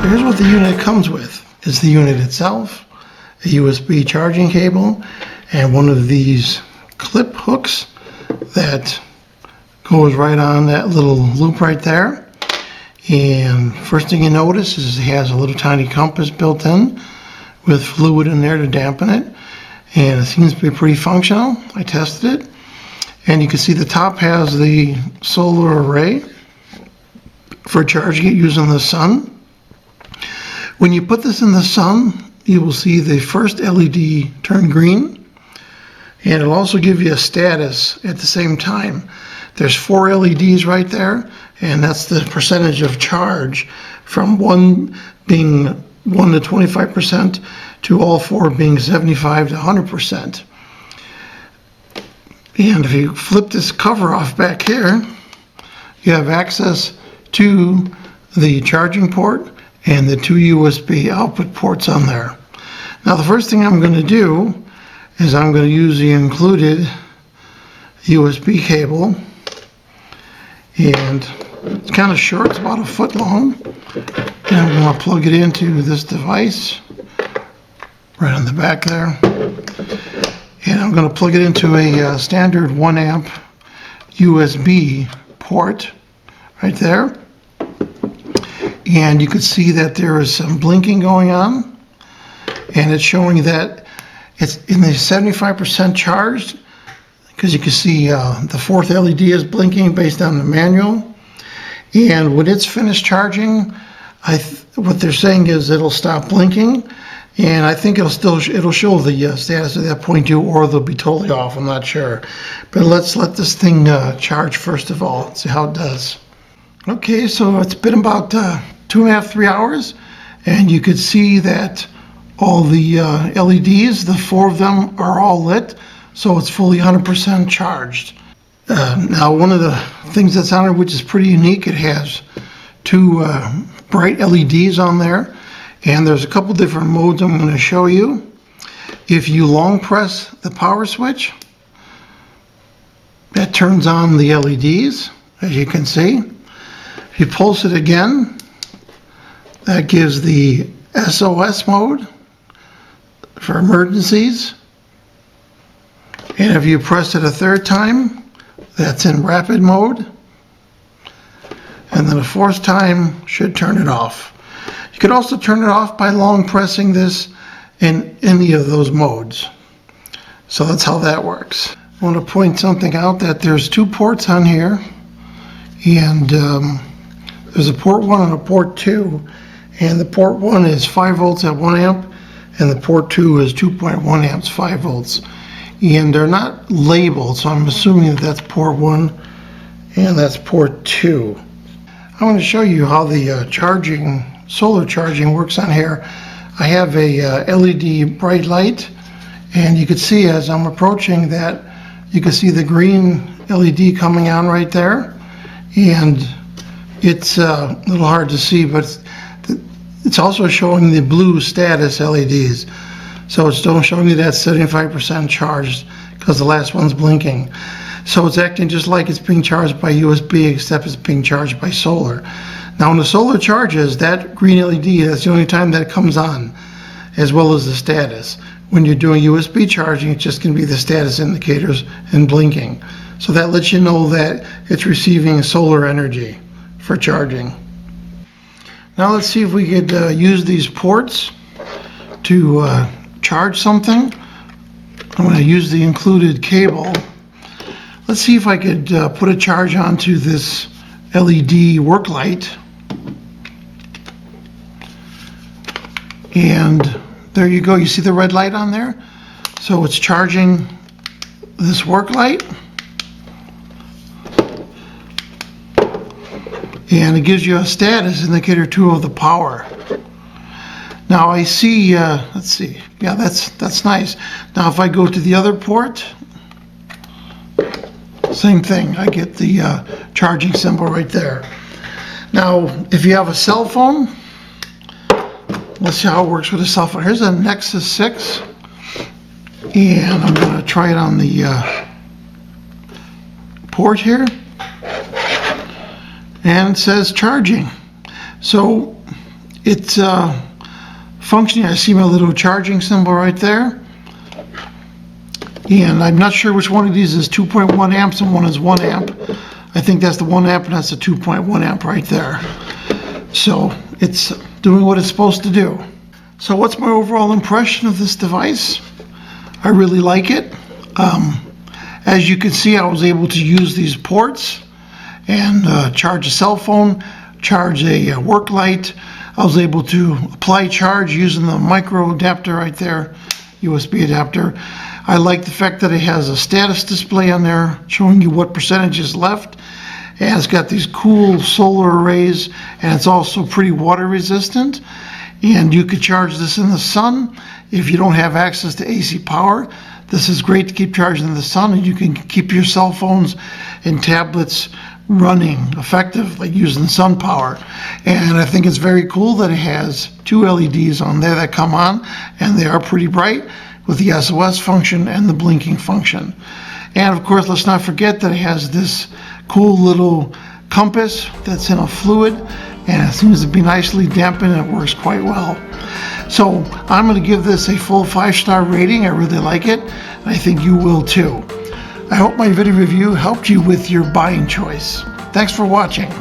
here's what the unit comes with. It's the unit itself, a USB charging cable, and one of these clip hooks that goes right on that little loop right there. And first thing you notice is it has a little tiny compass built in with fluid in there to dampen it, and it seems to be pretty functional. I tested it, and you can see the top has the solar array for charging it using the sun. When you put this in the sun, you will see the first LED turn green, and it'll also give you a status at the same time. There's 4 LEDs right there, and that's the percentage of charge from one being 1 to 25% to all 4 being 75 to 100%. And if you flip this cover off back here, you have access to the charging port and the 2 USB output ports on there. Now the first thing I'm going to do is I'm going to use the included USB cable, and it's kind of short, it's about 1 foot long, and I'm going to plug it into this device right on the back there, and I'm going to plug it into a standard 1 amp USB port right there. And you can see that there is some blinking going on, and it's showing that it's in the 75% charged, because you can see the 4th LED is blinking based on the manual. And when it's finished charging, what they're saying is it'll stop blinking, and I think it'll show the status at that point too, or they'll be totally off. I'm not sure, but let's let this thing charge first of all, see how it does. Okay, so it's been about 2.5 to 3 hours, and you could see that all the LEDs, the 4 of them, are all lit, so it's fully 100% charged. Now, one of the things that's on it, which is pretty unique, it has 2 bright LEDs on there, and there's a couple different modes I'm going to show you. If you long press the power switch, that turns on the LEDs, as you can see. If you pulse it again, that gives the SOS mode for emergencies. And if you press it a 3rd time, that's in rapid mode. And then a 4th time should turn it off. You could also turn it off by long pressing this in any of those modes. So that's how that works. I want to point something out, that there's 2 ports on here, and there's a port 1 and a port 2, and the port 1 is 5 volts at 1 amp, and the port 2 is 2.1 amps, 5 volts. And they're not labeled, so I'm assuming that that's port 1 and that's port 2. I want to show you how the solar charging works on here. I have a LED bright light, and you can see as I'm approaching that, you can see the green LED coming on right there, and it's a little hard to see, but it's also showing the blue status LEDs. So it's still showing you that 75% charged because the last one's blinking. So it's acting just like it's being charged by USB, except it's being charged by solar. Now when the solar charges, that green LED, that's the only time that it comes on, as well as the status. When you're doing USB charging, it's just going to be the status indicators and blinking. So that lets you know that it's receiving solar energy for charging. Now let's see if we could use these ports to charge something. I'm going to use the included cable. Let's see if I could put a charge onto this LED work light. And there you go. You see the red light on there? So it's charging this work light. And it gives you a status indicator too of the power. Now I see, let's see, yeah, that's nice. Now if I go to the other port, same thing, I get the charging symbol right there. Now if you have a cell phone, let's see how it works with a cell phone. Here's a Nexus 6, and I'm going to try it on the port here, and it says charging. So It's functioning. I see my little charging symbol right there. And I'm not sure which one of these is 2.1 amps and one is 1 amp. I think that's the 1 amp and that's the 2.1 amp right there. So it's doing what it's supposed to do. So what's my overall impression of this device? I really like it. As you can see, I was able to use these ports and charge a cell phone, charge a work light. I was able to apply charge using the micro adapter right there, USB adapter. I like the fact that it has a status display on there showing you what percentage is left. And it's got these cool solar arrays, and it's also pretty water resistant. And you could charge this in the sun if you don't have access to AC power. This is great to keep charging in the sun, and you can keep your cell phones and tablets running effectively using sun power. And I think it's very cool that it has 2 LEDs on there that come on, and they are pretty bright with the SOS function and the blinking function. And of course, let's not forget that it has this cool little compass that's in a fluid, and it seems to be nicely dampened and it works quite well. So I'm going to give this a full 5-star rating. I really like it, and I think you will too. I hope my video review helped you with your buying choice. Thanks for watching.